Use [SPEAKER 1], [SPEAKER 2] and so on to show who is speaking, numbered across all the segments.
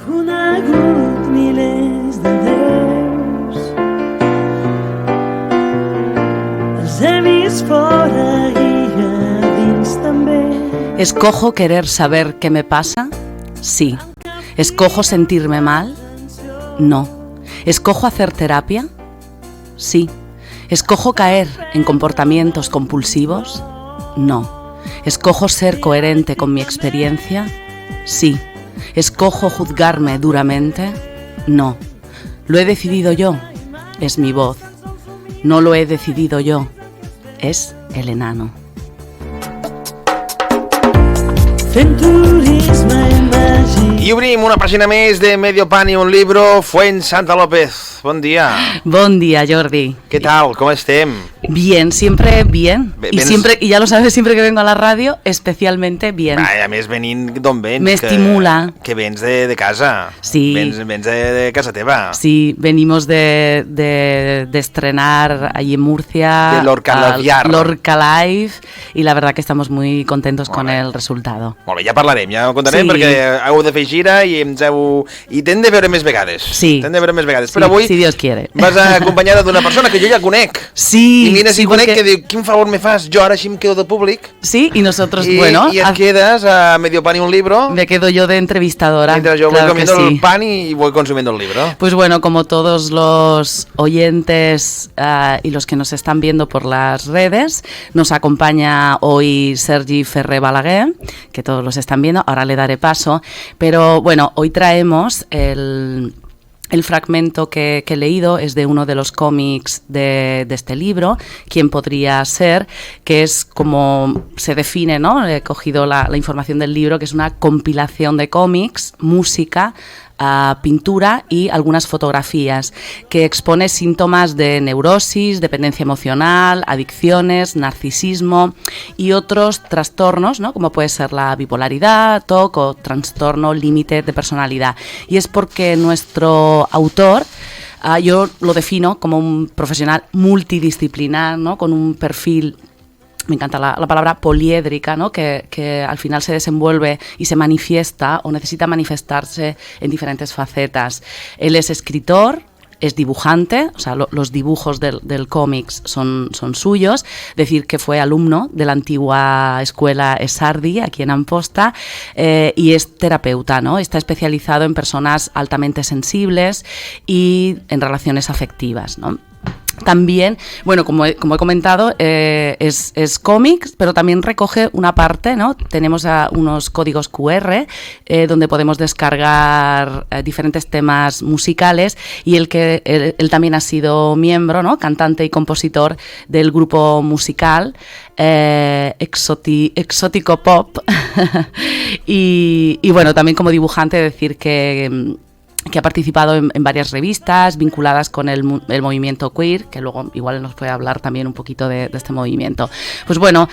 [SPEAKER 1] conegut milers de déus. Els he vist fora i a dins també.
[SPEAKER 2] ¿Escojo querer saber qué me pasa? Sí. ¿Escojo sentirme mal? No. ¿Escojo hacer terapia? Sí. ¿Escojo caer en comportamientos compulsivos? No. ¿Escojo ser coherente con mi experiencia? Sí. ¿Escojo juzgarme duramente? No. ¿Lo he decidido yo? Es mi voz. No lo he decidido yo. Es el enano.
[SPEAKER 1] Fent turisme i màgic.
[SPEAKER 3] I obrim una pàgina més de Medio Pan i un libro. Fuensanta López, bon dia.
[SPEAKER 2] Bon día, Jordi.
[SPEAKER 3] ¿Qué tal? ¿Cómo estem?
[SPEAKER 2] Bien, siempre bien. Y ya lo sabes, siempre que vengo a la radio, especialmente bien.
[SPEAKER 3] Ai, a més, venint d'on vens?
[SPEAKER 2] M'estimula.
[SPEAKER 3] Que vens de casa.
[SPEAKER 2] Sí.
[SPEAKER 3] Vens de casa teva.
[SPEAKER 2] Sí, venimos de estrenar allí en Murcia
[SPEAKER 3] De Lorca
[SPEAKER 2] Live, y la verdad que estamos muy contentos con el resultado.
[SPEAKER 3] Molt bé, ja parlarem, ja ho contarem,
[SPEAKER 2] Sí.
[SPEAKER 3] perquè heu de fer gira i i t'hem de veure més vegades.
[SPEAKER 2] Sí.
[SPEAKER 3] T'hem de veure més vegades.
[SPEAKER 2] Sí,
[SPEAKER 3] Però avui
[SPEAKER 2] si Dios quiere.
[SPEAKER 3] vas acompanyada d'una persona que jo ja conec.
[SPEAKER 2] Sí.
[SPEAKER 3] I mira si
[SPEAKER 2] sí,
[SPEAKER 3] conec
[SPEAKER 2] porque-
[SPEAKER 3] que diu, quin favor me fas? Jo ara així em quedo de públic.
[SPEAKER 2] Sí, y nosotros,
[SPEAKER 3] I,
[SPEAKER 2] bueno,
[SPEAKER 3] i et quedes a Medio Pan y un libro.
[SPEAKER 2] me quedo yo de entrevistadora.
[SPEAKER 3] Mientras yo
[SPEAKER 2] claro
[SPEAKER 3] voy
[SPEAKER 2] que
[SPEAKER 3] comiendo
[SPEAKER 2] sí.
[SPEAKER 3] el pan y voy consumiendo el libro.
[SPEAKER 2] Pues bueno, como todos los oyentes y los que nos están viendo por las redes, nos acompaña hoy Sergi Ferrer Balaguer, que todos los están viendo, ahora le daré paso, pero bueno, hoy traemos el fragmento que he leído, es de uno de los cómics de este libro, ¿Quién podría ser?, que es como se define, ¿no? He cogido la información del libro, que es una compilación de cómics, música, pintura y algunas fotografías, que expone síntomas de neurosis, dependencia emocional, adicciones, narcisismo y otros trastornos, ¿no? Como puede ser la bipolaridad, TOC o trastorno límite de personalidad. Y es porque nuestro autor, yo lo defino como un profesional multidisciplinar, ¿no? Con un perfil, me encanta la palabra poliédrica, ¿no? Que al final se desenvuelve y se manifiesta o necesita manifestarse en diferentes facetas. Él es escritor, es dibujante, o sea, los dibujos del cómics son suyos, decir que fue alumno de la antigua escuela Esardi, aquí en Amposta, y es terapeuta, ¿no? Está especializado en personas altamente sensibles y en relaciones afectivas, ¿no? También, bueno, como he comentado, es cómics, pero también recoge una parte, ¿no? Tenemos unos códigos QR donde podemos descargar diferentes temas musicales, y él también ha sido miembro, ¿no? Cantante y compositor del grupo musical Exótico Pop y bueno, también como dibujante decir que ha participado en varias revistas vinculadas con el movimiento queer, que luego igual nos puede hablar también un poquito de este movimiento. Pues bueno,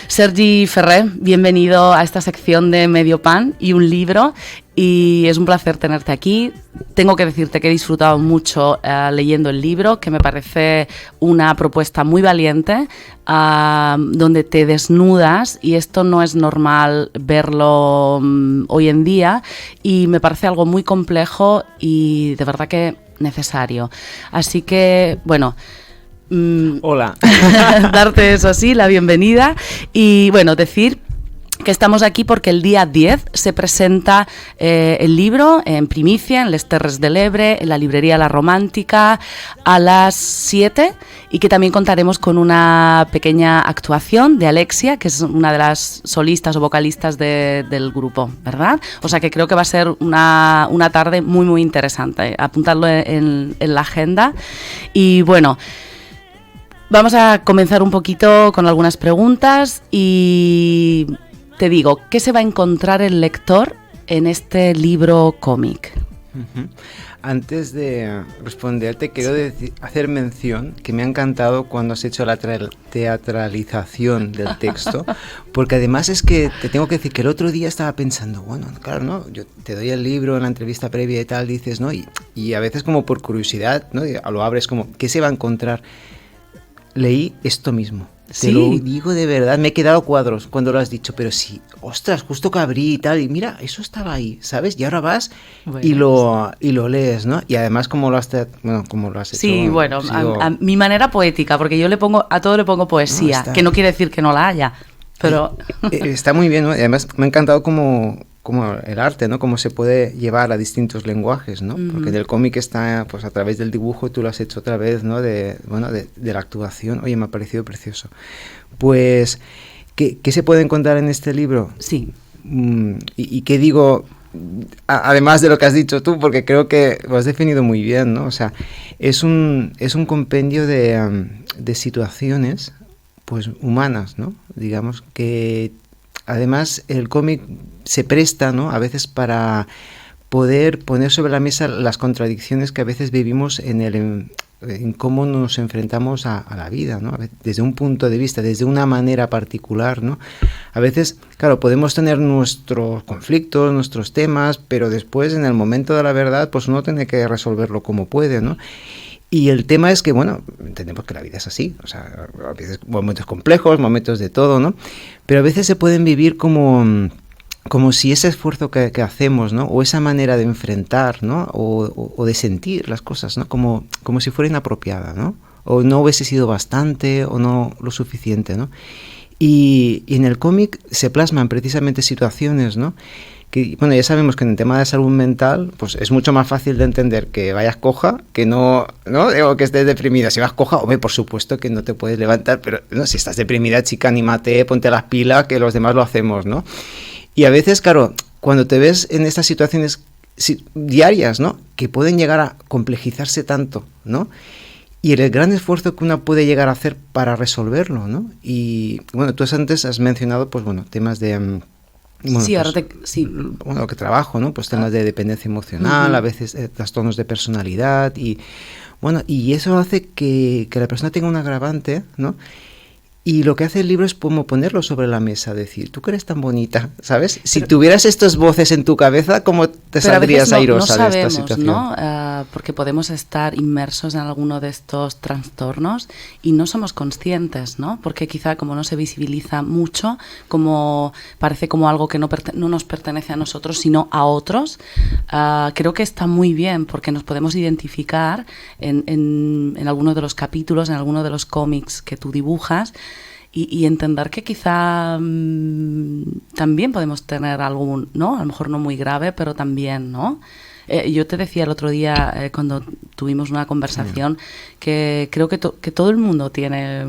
[SPEAKER 2] Sergi Ferrer, bienvenido a esta sección de Medio Pan y un libro, y es un placer tenerte aquí. Tengo que decirte que he disfrutado mucho leyendo el libro, que me parece una propuesta muy valiente, donde te desnudas, y esto no es normal verlo hoy en día, y me parece algo muy complejo y de verdad que necesario. Así que, bueno,
[SPEAKER 4] hola.
[SPEAKER 2] darte eso sí, la bienvenida, y bueno, decir que estamos aquí porque el día 10 se presenta el libro en primicia en Les Terres de l'Ebre, en la librería La Romántica, a las 7, y que también contaremos con una pequeña actuación de Alexia, que es una de las solistas o vocalistas del grupo, ¿verdad? O sea que creo que va a ser una tarde muy, muy interesante. Apuntadlo en la agenda. Y bueno, vamos a comenzar un poquito con algunas preguntas, y te digo, ¿qué se va a encontrar el lector en este libro cómic?
[SPEAKER 4] Antes de responderte, quiero hacer mención que me ha encantado cuando has hecho la teatralización del texto, porque además es que te tengo que decir que el otro día estaba pensando, bueno, claro, ¿no? Yo te doy el libro en la entrevista previa y tal, dices, ¿no? Y a veces como por curiosidad, ¿no? Lo abres como, ¿qué se va a encontrar? leí esto mismo.
[SPEAKER 2] Sí.
[SPEAKER 4] Te lo digo de verdad, me he quedado cuadros cuando lo has dicho, pero sí, ostras, justo que abrí y tal, y mira, eso estaba ahí, ¿sabes? Y ahora vas
[SPEAKER 2] Bueno,
[SPEAKER 4] y lo lees, ¿no? Y además como lo has hecho.
[SPEAKER 2] Sí, bueno,
[SPEAKER 4] sido...
[SPEAKER 2] a mi manera poética, porque yo a todo le pongo poesía, que no quiere decir que no la haya, pero...
[SPEAKER 4] Está muy bien, ¿no? Y además me ha encantado como el arte, ¿no? Cómo se puede llevar a distintos lenguajes, ¿no? Porque en el cómic está, pues a través del dibujo, tú lo has hecho otra vez, ¿no? De la actuación. Oye, me ha parecido precioso. Pues, ¿qué se puede encontrar en este libro?
[SPEAKER 2] Sí.
[SPEAKER 4] ¿Y qué digo? Además de lo que has dicho tú, porque creo que lo has definido muy bien, ¿no? O sea, es un compendio de situaciones, pues, humanas, ¿no? Digamos que además el cómic se presta, ¿no? A veces para poder poner sobre la mesa las contradicciones que a veces vivimos en cómo nos enfrentamos a la vida, ¿no? Desde un punto de vista, desde una manera particular, ¿no? A veces, claro, podemos tener nuestros conflictos, nuestros temas, pero después, en el momento de la verdad, pues uno tiene que resolverlo como puede, ¿no? Y el tema es que, bueno, entendemos que la vida es así, o sea, a veces momentos complejos, momentos de todo, ¿no? Pero a veces se pueden vivir como si ese esfuerzo que hacemos, ¿no? O esa manera de enfrentar, ¿no? O de sentir las cosas, ¿no? Como si fuera inapropiada, ¿no? O no hubiese sido bastante o no lo suficiente, ¿no? Y en el cómic se plasman precisamente situaciones, ¿no? Que, bueno, ya sabemos que en el tema de salud mental, pues es mucho más fácil de entender que vayas coja, que no, o que estés deprimida. Si vas coja, hombre, por supuesto que no te puedes levantar, pero no, si estás deprimida, chica, anímate, ponte las pilas, que los demás lo hacemos, ¿no? Y a veces, claro, cuando te ves en estas situaciones diarias, ¿no? Que pueden llegar a complejizarse tanto, ¿no? Y el gran esfuerzo que uno puede llegar a hacer para resolverlo, ¿no? Y, bueno, tú antes has mencionado, pues, bueno, temas de... Bueno,
[SPEAKER 2] sí,
[SPEAKER 4] pues,
[SPEAKER 2] ahora
[SPEAKER 4] bueno, que trabajo, ¿no? Pues temas de dependencia emocional, a veces trastornos de personalidad y bueno, y eso hace que la persona tenga un agravante, ¿no? Y lo que hace el libro es como ponerlo sobre la mesa, decir, tú que eres tan bonita, ¿sabes? Si tuvieras estas voces en tu cabeza, ¿cómo te saldrías airosa de esta situación?
[SPEAKER 2] ¿No? Porque podemos estar inmersos en alguno de estos trastornos y no somos conscientes, ¿no? Porque quizá como no se visibiliza mucho, como parece como algo que no nos pertenece a nosotros, sino a otros, creo que está muy bien porque nos podemos identificar en alguno de los capítulos, en alguno de los cómics que tú dibujas, y entender que quizá también podemos tener algún, ¿no? A lo mejor no muy grave, pero también, ¿no? Yo te decía el otro día, cuando tuvimos una conversación, que creo que todo el mundo tiene,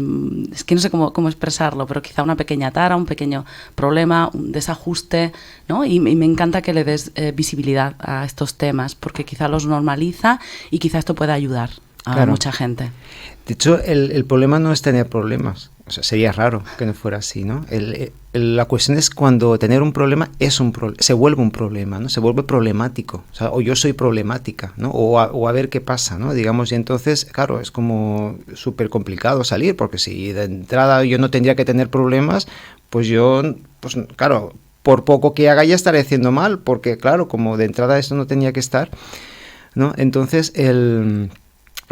[SPEAKER 2] es que no sé cómo expresarlo, pero quizá una pequeña tara, un pequeño problema, un desajuste, ¿no? Y me encanta que le des visibilidad a estos temas, porque quizá los normaliza y quizá esto pueda ayudar a mucha gente.
[SPEAKER 4] De hecho, el problema no es tener problemas. O sea, sería raro que no fuera así, ¿no? La cuestión es cuando tener un problema se vuelve un problema, ¿no? Se vuelve problemático. O sea, o yo soy problemática, ¿no? O a ver qué pasa, ¿no? Digamos, y entonces, claro, es como súper complicado salir, porque si de entrada yo no tendría que tener problemas, pues claro, por poco que haga ya estaré haciendo mal, porque, claro, como de entrada esto no tenía que estar, ¿no? Entonces,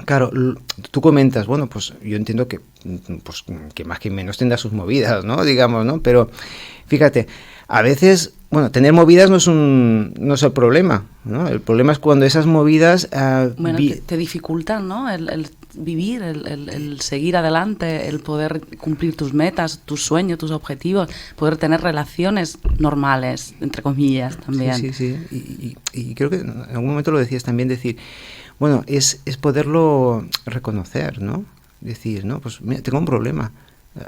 [SPEAKER 4] claro, tú comentas, bueno, pues yo entiendo que más que menos tendrá sus movidas, ¿no? Digamos, ¿no? Pero fíjate, a veces, bueno, tener movidas no es el problema, ¿no? El problema es cuando esas movidas...
[SPEAKER 2] bueno, te dificultan, ¿no? El vivir, el seguir adelante, el poder cumplir tus metas, tus sueños, tus objetivos, poder tener relaciones normales, entre comillas, también.
[SPEAKER 4] Sí. Y creo que en algún momento lo decías también, decir... Bueno, es poderlo reconocer, ¿no? Decir, ¿no? Pues mira, tengo un problema.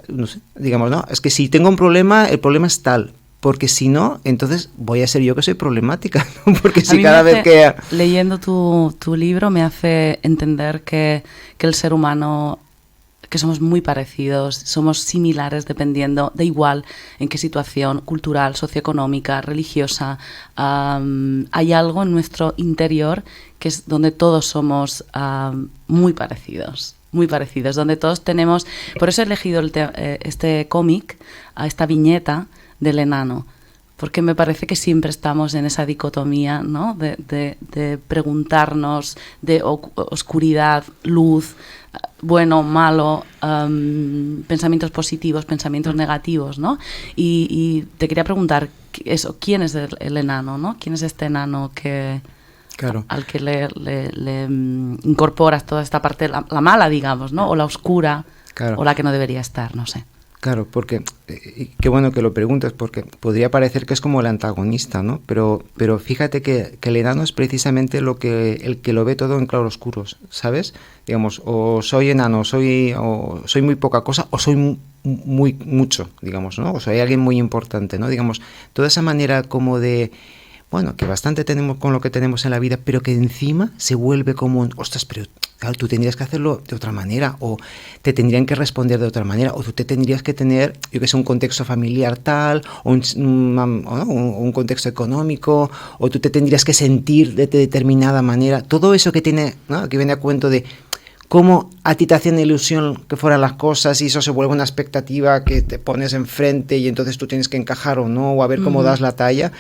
[SPEAKER 4] No sé, digamos, no, es que si tengo un problema, el problema es tal. Porque si no, entonces voy a ser yo que soy problemática, ¿no? Porque si cada vez que...
[SPEAKER 2] Leyendo tu libro me hace entender que el ser humano, que somos muy parecidos, somos similares dependiendo de igual en qué situación cultural, socioeconómica, religiosa, hay algo en nuestro interior que es donde todos somos muy parecidos, donde todos tenemos... Por eso he elegido este cómic, esta viñeta del enano, porque me parece que siempre estamos en esa dicotomía, ¿no? De preguntarnos de oscuridad, luz, bueno, malo, pensamientos positivos, pensamientos negativos, ¿no? Y te quería preguntar, ¿quién es el enano, ¿no? ¿Quién es este enano al que le incorporas toda esta parte, la mala, digamos, ¿no? O la oscura, o la que no debería estar, no sé.
[SPEAKER 4] Claro, porque qué bueno que lo preguntas, porque podría parecer que es como el antagonista, ¿no? Pero fíjate que el enano es precisamente el que lo ve todo en claroscuros, ¿sabes? Digamos, o soy enano, o soy muy poca cosa, o soy muy mucho, digamos, ¿no? O soy alguien muy importante, ¿no? Digamos, toda esa manera como de... Bueno, que bastante tenemos con lo que tenemos en la vida, pero que encima se vuelve como, ostras, pero claro, tú tendrías que hacerlo de otra manera, o te tendrían que responder de otra manera, o tú te tendrías que tener, yo que sé, un contexto familiar tal, o un contexto económico, o tú te tendrías que sentir de determinada manera. Todo eso que tiene, ¿no? Que viene a cuento de cómo a ti te hacían ilusión que fueran las cosas y eso se vuelve una expectativa que te pones enfrente y entonces tú tienes que encajar o no, o a ver cómo das la talla.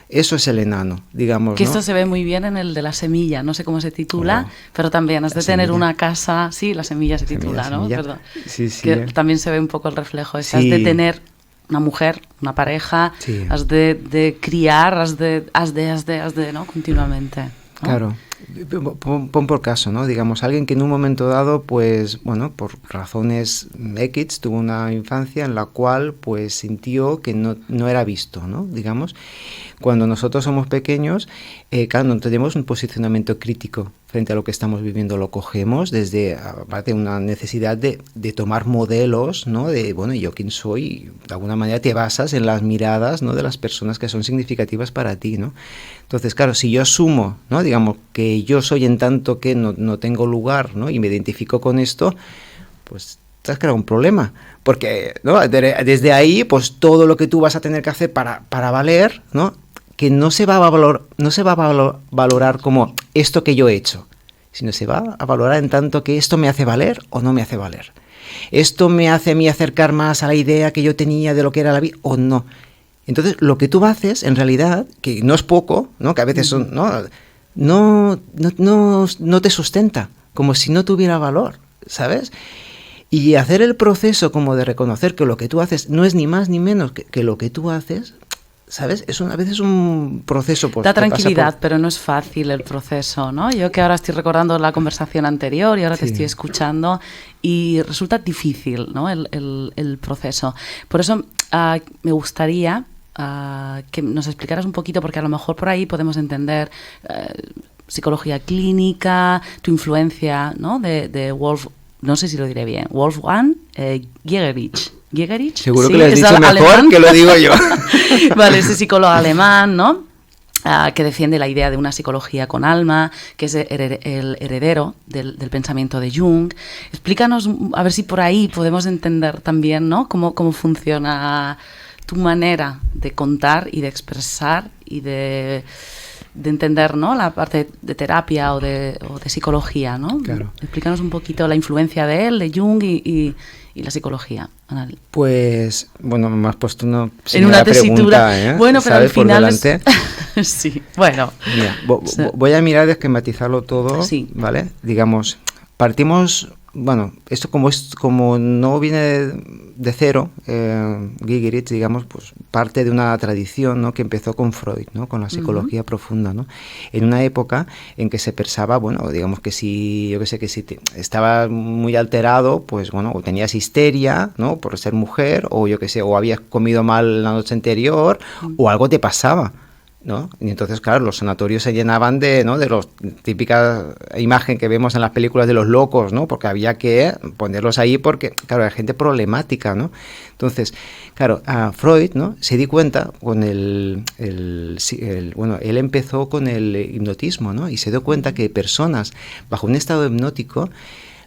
[SPEAKER 4] Eso es el enano, digamos.
[SPEAKER 2] Que
[SPEAKER 4] ¿no?
[SPEAKER 2] esto se ve muy bien en el de La Semilla, no sé cómo se titula, pero también has de tener una casa, sí, La Semilla se titula, ¿no? Perdón.
[SPEAKER 4] Sí, sí.
[SPEAKER 2] Que también se ve un poco el reflejo, has de tener una mujer, una pareja, has de criar, has de, ¿no? Continuamente, ¿no?
[SPEAKER 4] Claro. Pon por caso, ¿no? Digamos, alguien que en un momento dado, pues, bueno, por razones X, tuvo una infancia en la cual, pues, sintió que no era visto, ¿no? Digamos, cuando nosotros somos pequeños, claro, no tenemos un posicionamiento crítico frente a lo que estamos viviendo, lo cogemos desde, aparte, una necesidad de tomar modelos, ¿no? De, bueno, ¿yo quién soy? Y de alguna manera te basas en las miradas, ¿no? De las personas que son significativas para ti, ¿no? Entonces, claro, si yo asumo, ¿no? Digamos, que yo soy en tanto que no tengo lugar, ¿no? Y me identifico con esto, pues te has creado un problema, porque, ¿no? Desde ahí, pues todo lo que tú vas a tener que hacer para valer, ¿no? Que no se va a valorar como esto que yo he hecho, sino se va a valorar en tanto que esto me hace valer o no me hace valer. Esto me hace a mí acercar más a la idea que yo tenía de lo que era la vida o no. Entonces, lo que tú haces, en realidad, que no es poco, ¿no? Que a veces son, no te sustenta, como si no tuviera valor, ¿sabes? Y hacer el proceso como de reconocer que lo que tú haces no es ni más ni menos que lo que tú haces, ¿sabes? A veces un proceso... Pues,
[SPEAKER 2] da tranquilidad, pero no es fácil el proceso, ¿no? Yo que ahora estoy recordando la conversación anterior y ahora te estoy escuchando y resulta difícil, ¿no? El proceso. Por eso me gustaría que nos explicaras un poquito, porque a lo mejor por ahí podemos entender psicología clínica, tu influencia, ¿no? De no sé si lo diré bien, Wolfgang Jägerich. ¿Jägerich?
[SPEAKER 4] Seguro
[SPEAKER 2] sí,
[SPEAKER 4] que lo has dicho mejor
[SPEAKER 2] alemán.
[SPEAKER 4] que lo digo yo.
[SPEAKER 2] Vale, ese psicólogo alemán, ¿no? Que defiende la idea de una psicología con alma, que es el heredero del pensamiento de Jung. Explícanos, a ver si por ahí podemos entender también, ¿no? Cómo funciona tu manera de contar y de expresar y de entender, ¿no? La parte de terapia o de psicología, ¿no?
[SPEAKER 4] Claro.
[SPEAKER 2] Explícanos un poquito la influencia de él, de Jung y la psicología.
[SPEAKER 4] Pues, bueno, me has puesto una
[SPEAKER 2] tesitura.
[SPEAKER 4] Pregunta,
[SPEAKER 2] bueno, pero al final
[SPEAKER 4] sí,
[SPEAKER 2] bueno.
[SPEAKER 4] Mira, voy a mirar de esquematizarlo todo, ¿vale? Digamos, partimos... Bueno, esto como no viene de cero, Gygerich, digamos, pues parte de una tradición, ¿no? Que empezó con Freud, ¿no? Con la psicología profunda, ¿no? En una época en que se pensaba, bueno, digamos que si estaba muy alterado, pues bueno, o tenías histeria, ¿no? Por ser mujer, o yo qué sé, o habías comido mal la noche anterior, o algo te pasaba, ¿no? Y entonces, claro, los sanatorios se llenaban de la típica imagen que vemos en las películas de los locos, ¿no? Porque había que ponerlos ahí porque, claro, hay gente problemática, ¿no? Entonces, claro, a Freud, ¿no? Se di cuenta con él empezó con el hipnotismo, ¿no? Y se dio cuenta que personas bajo un estado hipnótico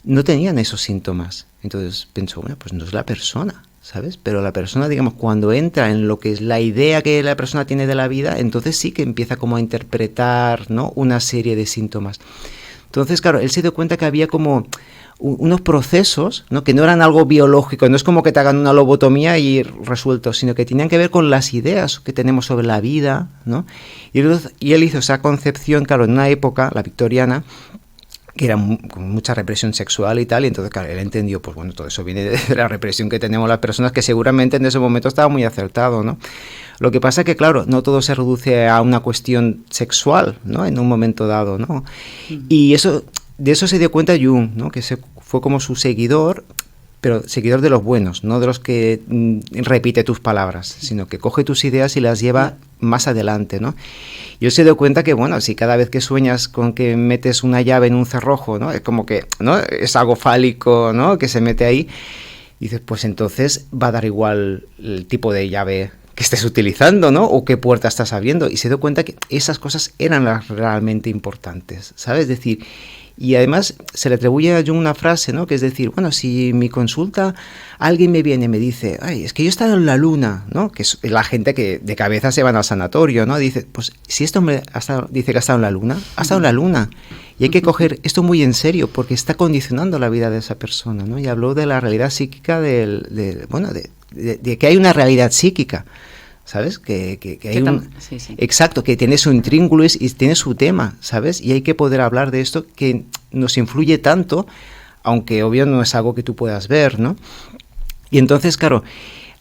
[SPEAKER 4] no tenían esos síntomas. Entonces pensó, bueno, pues no es la persona, ¿sabes? Pero la persona, digamos, cuando entra en lo que es la idea que la persona tiene de la vida, entonces sí que empieza como a interpretar, ¿no? Una serie de síntomas. Entonces, claro, él se dio cuenta que había como unos procesos, ¿no? Que no eran algo biológico, no es como que te hagan una lobotomía y resuelto, sino que tenían que ver con las ideas que tenemos sobre la vida, ¿no? Y él hizo esa concepción, claro, en una época, la victoriana, que era con mucha represión sexual y tal, y entonces, claro, él entendió, pues bueno, todo eso viene de la represión que tenemos las personas, que seguramente en ese momento estaba muy acertado, ¿no? Lo que pasa es que, claro, no todo se reduce a una cuestión sexual, ¿no? En un momento dado, ¿no? Y eso, de eso se dio cuenta Jung, ¿no? Que fue como su seguidor, pero seguidor de los buenos, no de los que repite tus palabras, sino que coge tus ideas y las lleva más adelante, ¿no? Y él se dio cuenta que, bueno, si cada vez que sueñas con que metes una llave en un cerrojo, ¿no? Es como que, ¿no? Es algo fálico, ¿no? Que se mete ahí. Y dices, pues entonces va a dar igual el tipo de llave que estés utilizando, ¿no? O qué puerta estás abriendo. Y se dio cuenta que esas cosas eran las realmente importantes, ¿sabes? Es decir, y además se le atribuye a Jung una frase, ¿no? Que es decir, bueno, si en mi consulta alguien me viene y me dice, ay, es que yo he estado en la luna, ¿no? Que es la gente que de cabeza se van al sanatorio, ¿no? Dice, pues si este hombre dice que ha estado en la luna, ha estado en la luna. Y hay que coger esto muy en serio porque está condicionando la vida de esa persona, ¿no? Y habló de la realidad psíquica de que hay una realidad psíquica, ¿sabes? Que hay
[SPEAKER 2] sí.
[SPEAKER 4] Exacto, que tiene su intríngulis y tiene su tema, ¿sabes? Y hay que poder hablar de esto que nos influye tanto, aunque obvio no es algo que tú puedas ver, ¿no? Y entonces, claro,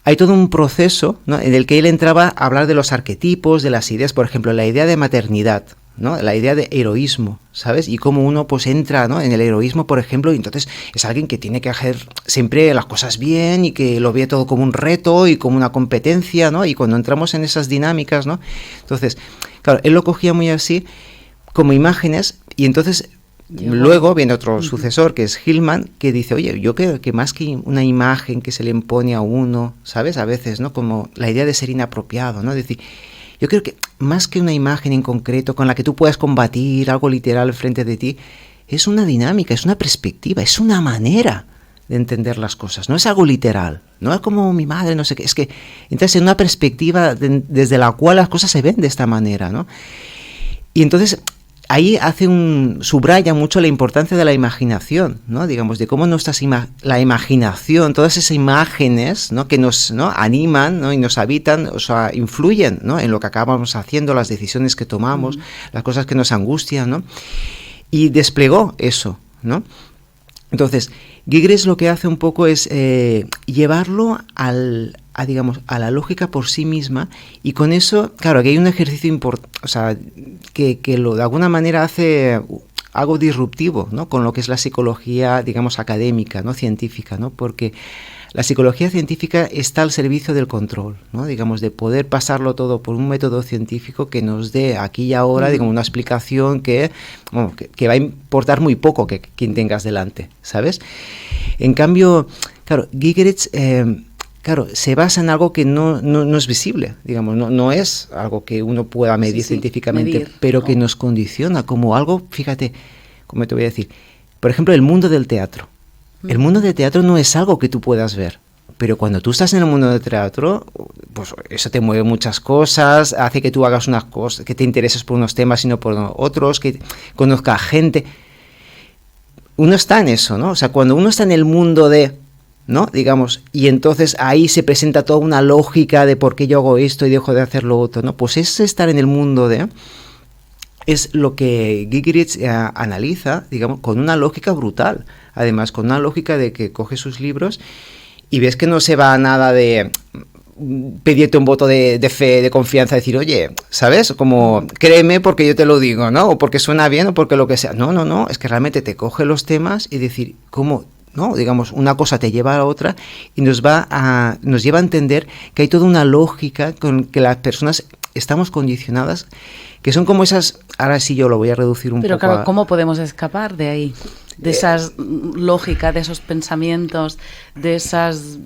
[SPEAKER 4] hay todo un proceso, ¿no? En el que él entraba a hablar de los arquetipos, de las ideas, por ejemplo, la idea de maternidad, ¿no? La idea de heroísmo, ¿sabes? Y cómo uno pues entra, ¿no? En el heroísmo, por ejemplo, y entonces es alguien que tiene que hacer siempre las cosas bien y que lo ve todo como un reto y como una competencia, ¿no? Y cuando entramos en esas dinámicas, ¿no? Entonces, claro, él lo cogía muy así, como imágenes, y entonces luego viene otro sucesor, que es Hillman, que dice, oye, yo creo que más que una imagen que se le impone a uno, ¿sabes? A veces, ¿no? Como la idea de ser inapropiado, ¿no? Es decir, yo creo que más que una imagen en concreto con la que tú puedas combatir algo literal frente de ti, es una dinámica, es una perspectiva, es una manera de entender las cosas, no es algo literal, no es como mi madre, no sé qué, es que entras en una perspectiva desde la cual las cosas se ven de esta manera, ¿no? Y entonces ahí subraya mucho la importancia de la imaginación, ¿no? Digamos, de cómo la imaginación, todas esas imágenes, ¿no? Que nos, ¿no? animan, ¿no? Y nos habitan, o sea, influyen, ¿no? En lo que acabamos haciendo, las decisiones que tomamos, las cosas que nos angustian, ¿no? Y desplegó eso, ¿no? Entonces, Gigres lo que hace un poco es llevarlo digamos, a la lógica por sí misma, y con eso, claro, aquí hay un ejercicio importante, o sea, que de alguna manera hace algo disruptivo, ¿no? Con lo que es la psicología, digamos, académica, ¿no? Científica, ¿no? Porque la psicología científica está al servicio del control, ¿no? Digamos, de poder pasarlo todo por un método científico que nos dé aquí y ahora, digamos, una explicación que va a importar muy poco que quien tengas delante, ¿sabes? En cambio, claro, Gigeretz claro, se basa en algo que no es visible, digamos, no es algo que uno pueda medir científicamente, pero que nos condiciona como algo, fíjate, como te voy a decir, por ejemplo, el mundo del teatro. El mundo del teatro no es algo que tú puedas ver, pero cuando tú estás en el mundo del teatro, pues eso te mueve muchas cosas, hace que tú hagas unas cosas, que te intereses por unos temas y no por otros, que conozcas gente. Uno está en eso, ¿no? O sea, cuando uno está en el mundo ¿no? Digamos, y entonces ahí se presenta toda una lógica de por qué yo hago esto y dejo de hacer lo otro, ¿no? Pues ese estar en el mundo es lo que Gigeretz analiza, digamos, con una lógica brutal. Además, con una lógica de que coge sus libros y ves que no se va a nada de pedirte un voto de fe, de confianza, decir, oye, ¿sabes? Como, créeme porque yo te lo digo, ¿no? O porque suena bien o porque lo que sea. No, es que realmente te coge los temas y decir, ¿cómo? ¿No? Digamos, una cosa te lleva a la otra y nos lleva a entender que hay toda una lógica con que las personas estamos condicionadas, que son como esas, ahora sí yo lo voy a reducir un poco.
[SPEAKER 2] Pero claro, ¿cómo podemos escapar de ahí? De esas lógicas, de esos pensamientos, de esas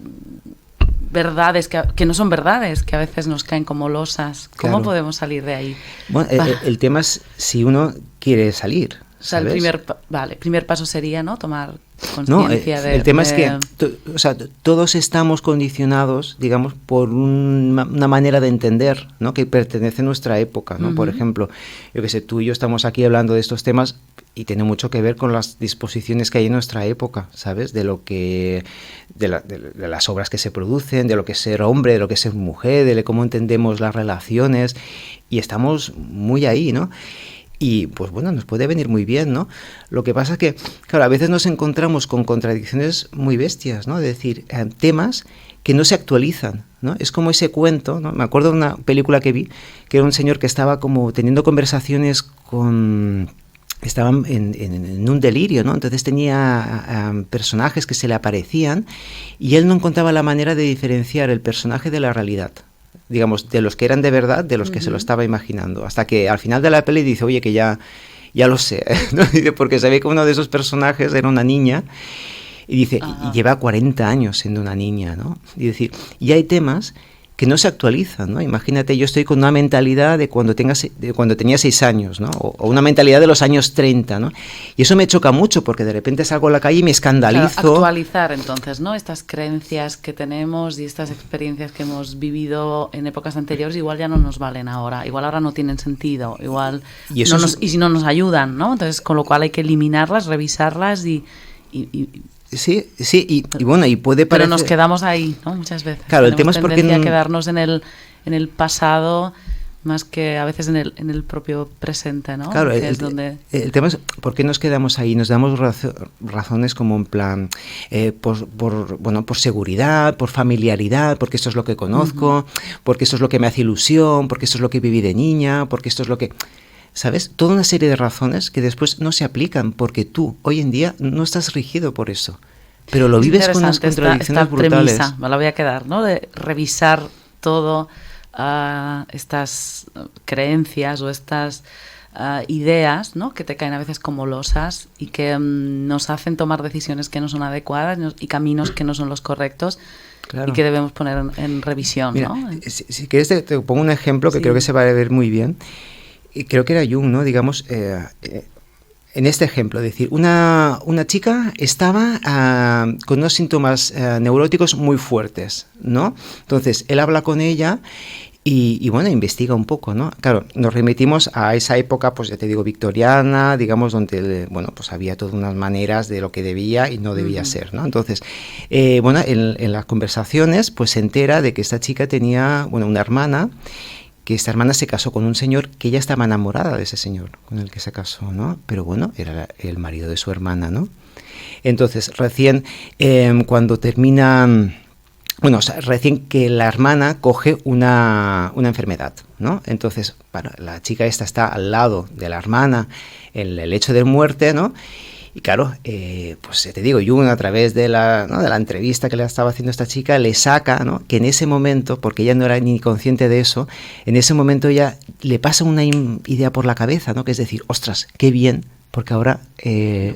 [SPEAKER 2] verdades que no son verdades, que a veces nos caen como losas. ¿Cómo podemos salir de ahí?
[SPEAKER 4] Bueno, el tema es si uno quiere salir,
[SPEAKER 2] O sea,
[SPEAKER 4] ¿sabes?
[SPEAKER 2] el primer paso sería, ¿no? Tomar
[SPEAKER 4] No,
[SPEAKER 2] conciencia de...
[SPEAKER 4] el tema es que todos estamos condicionados, digamos, por una manera de entender, ¿no? Que pertenece a nuestra época, ¿no? Por ejemplo, yo que sé, tú y yo estamos aquí hablando de estos temas y tiene mucho que ver con las disposiciones que hay en nuestra época, ¿sabes? De las obras que se producen, de lo que es ser hombre, de lo que es ser mujer, de cómo entendemos las relaciones, y estamos muy ahí, ¿no? Y pues bueno, nos puede venir muy bien, ¿no? Lo que pasa es que, claro, a veces nos encontramos con contradicciones muy bestias, ¿no? Es decir, temas que no se actualizan, ¿no? Es como ese cuento, ¿no? Me acuerdo de una película que vi, que era un señor que estaba como teniendo conversaciones con... Estaban en un delirio, ¿no? Entonces tenía personajes que se le aparecían y él no encontraba la manera de diferenciar el personaje de la realidad, digamos, de los que eran de verdad, de los que se lo estaba imaginando, hasta que al final de la peli dice, oye, que ya lo sé, ¿no? Dice, porque sabía que uno de esos personajes era una niña, y dice, y lleva 40 años siendo una niña, ¿no? Y decir, y hay temas que no se actualizan, ¿no? Imagínate, yo estoy con una mentalidad de cuando tenía 6 años, ¿no? O una mentalidad de los años 30, ¿no? Y eso me choca mucho, porque de repente salgo a la calle y me escandalizo.
[SPEAKER 2] Claro, actualizar entonces, ¿no? Estas creencias que tenemos y estas experiencias que hemos vivido en épocas anteriores igual ya no nos valen ahora, igual ahora no tienen sentido, igual
[SPEAKER 4] y
[SPEAKER 2] si no nos ayudan, ¿no? Entonces, con lo cual hay que eliminarlas, revisarlas y
[SPEAKER 4] Sí, y bueno, y puede parecer...
[SPEAKER 2] Pero nos quedamos ahí, ¿no? Muchas veces.
[SPEAKER 4] Claro, el tema es porque...
[SPEAKER 2] Tenemos tendencia a quedarnos en el pasado más que a veces en el propio presente, ¿no?
[SPEAKER 4] Claro,
[SPEAKER 2] que es donde...
[SPEAKER 4] el tema es por qué nos quedamos ahí. Nos damos razones como en plan, por seguridad, por familiaridad, porque esto es lo que conozco, porque esto es lo que me hace ilusión, porque esto es lo que viví de niña, porque esto es lo que... ¿Sabes? Toda una serie de razones que después no se aplican porque tú, hoy en día, no estás rigido por eso. Pero lo vives con unas contradicciones
[SPEAKER 2] esta
[SPEAKER 4] brutales.
[SPEAKER 2] Premisa, me la voy a quedar, ¿no? De revisar todo estas creencias o estas ideas, ¿no? Que te caen a veces como losas y que nos hacen tomar decisiones que no son adecuadas y caminos que no son los correctos. Claro. Y que debemos poner en revisión.
[SPEAKER 4] Mira,
[SPEAKER 2] ¿no?
[SPEAKER 4] Si quieres te pongo un ejemplo que creo que se va a ver muy bien. Y creo que era Jung, ¿no? Digamos, en este ejemplo, es decir, una chica estaba con unos síntomas neuróticos muy fuertes, ¿no? Entonces, él habla con ella y bueno, investiga un poco, ¿no? Claro, nos remitimos a esa época, pues ya te digo, victoriana, digamos, donde, bueno, pues había todas unas maneras de lo que debía y no debía ser, ¿no? Entonces, bueno, en las conversaciones, pues se entera de que esta chica tenía, bueno, una hermana, que esta hermana se casó con un señor que ella estaba enamorada de ese señor con el que se casó, ¿no? Pero bueno, era el marido de su hermana, ¿no? Entonces, recién cuando termina... Bueno, o sea, recién que la hermana coge una enfermedad, ¿no? Entonces, bueno, la chica esta está al lado de la hermana en el lecho de muerte, ¿no? Y claro, pues te digo, Jung a través de la entrevista que le estaba haciendo esta chica, le saca, ¿no? Que en ese momento, porque ella no era ni consciente de eso, en ese momento ella le pasa una idea por la cabeza, ¿no? Que es decir, ostras, qué bien, porque ahora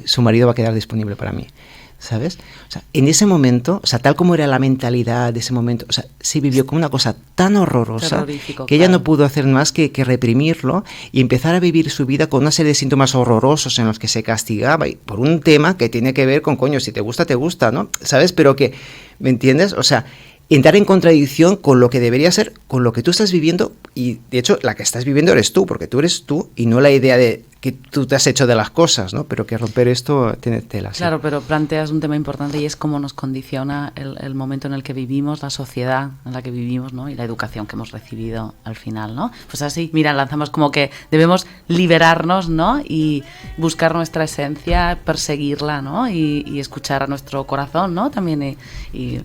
[SPEAKER 4] su marido va a quedar disponible para mí, ¿sabes? O sea, en ese momento, o sea, tal como era la mentalidad de ese momento, o sea, se vivió como una cosa tan horrorosa que ella no pudo hacer más que reprimirlo y empezar a vivir su vida con una serie de síntomas horrorosos en los que se castigaba y por un tema que tiene que ver con, coño, si te gusta, ¿no? ¿Sabes? Pero que, ¿me entiendes? O sea, entrar en contradicción con lo que debería ser, con lo que tú estás viviendo, y de hecho la que estás viviendo eres tú, porque tú eres tú y no la idea de que tú te has hecho de las cosas, ¿no? Pero que romper esto tiene tela.
[SPEAKER 2] Claro, pero planteas un tema importante y es cómo nos condiciona el momento en el que vivimos, la sociedad en la que vivimos, ¿no? Y la educación que hemos recibido al final, ¿no? Pues así, mira, lanzamos como que debemos liberarnos, ¿no? Y buscar nuestra esencia, perseguirla, ¿no? Y escuchar a nuestro corazón, ¿no? También. Y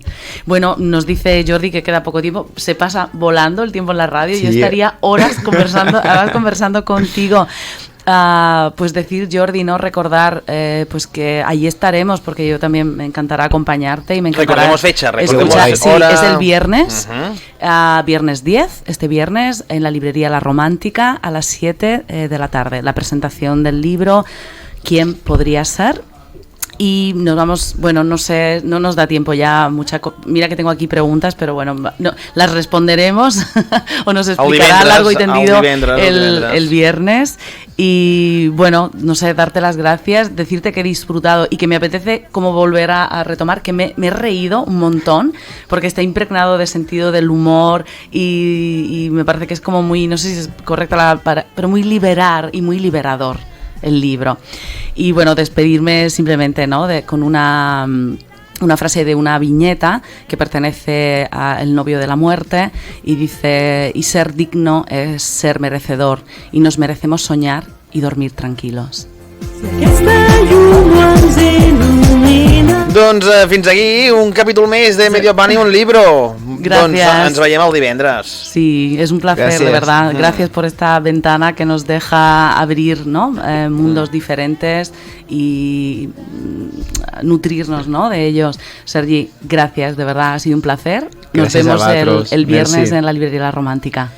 [SPEAKER 2] bueno, nos dice Jordi que queda poco tiempo. Se pasa volando el tiempo en la radio. Sí. Yo estaría horas conversando contigo. Pues decir, Jordi, ¿no? Recordar pues que ahí estaremos, porque yo también me encantará acompañarte y me encantará...
[SPEAKER 3] Recordemos fecha,
[SPEAKER 2] Sí, es el viernes, viernes 10, este viernes, en la librería La Romántica, a las 7 de la tarde. La presentación del libro, ¿Quién podría ser? Y nos vamos, bueno, no sé, no nos da tiempo ya, mira que tengo aquí preguntas, pero bueno, no, las responderemos o nos explicará largo y tendido el viernes. Y bueno, no sé, darte las gracias, decirte que he disfrutado y que me apetece como volver a retomar, que me he reído un montón, porque está impregnado de sentido del humor y me parece que es como muy, no sé si es correcta la palabra, pero muy muy liberador el libro. Y bueno, despedirme simplemente, ¿no? Con una frase de una viñeta que pertenece a El novio de la muerte y dice: y ser digno es ser merecedor y nos merecemos soñar y dormir tranquilos.
[SPEAKER 3] Doncs fins aquí un capítol més de Medio Pan y un libro.
[SPEAKER 2] Gracias.
[SPEAKER 3] Doncs ens veiem el divendres.
[SPEAKER 2] Sí, es un placer,
[SPEAKER 4] Gracias.
[SPEAKER 2] de verdad. Gracias por esta ventana que nos deja abrir, ¿no? Mundos diferentes y nutrirnos, ¿no? De ellos. Sergi, gracias, de verdad, ha sido un placer. Nos
[SPEAKER 4] Gràcies
[SPEAKER 2] vemos
[SPEAKER 4] a vosaltres.
[SPEAKER 2] el viernes
[SPEAKER 4] Merci.
[SPEAKER 2] en la librería La Romàntica.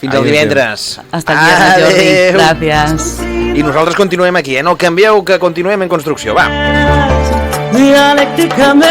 [SPEAKER 3] Fins al
[SPEAKER 4] Adéu,
[SPEAKER 3] divendres.
[SPEAKER 2] Hasta el viernes, Jordi.
[SPEAKER 3] Adéu.
[SPEAKER 2] Gracias.
[SPEAKER 3] I nosaltres continuem aquí, No canvieu, que continuem en construcció. Va.
[SPEAKER 1] Dialècticament